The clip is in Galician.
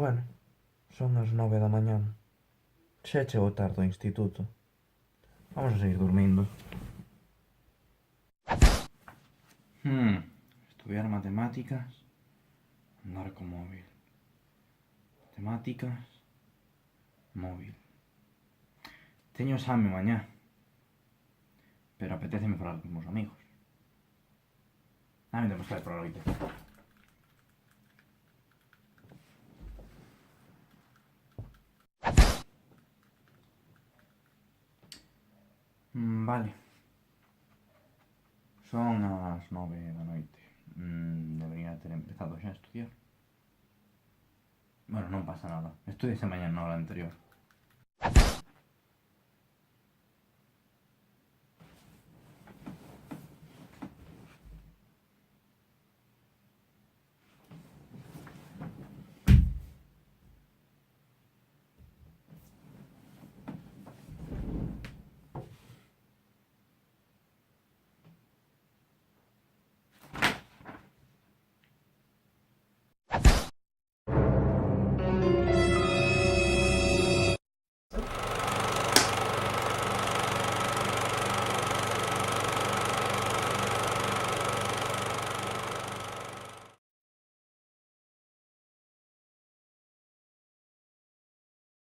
Bueno, son as 9 da mañán. Xa chegou tarde ao instituto. Vamos a seguir dormindo. Estudiar matemáticas, andar co móvil. Matemáticas, móvil. Teño exame mañá, pero apetéceme falar cos meus amigos. Dame de mostrar por a loite. Vale. Son as 9 da noite. Debería ter empezado xa a estudiar. Bueno, non pasa nada. Estudiase mañá na hora anterior.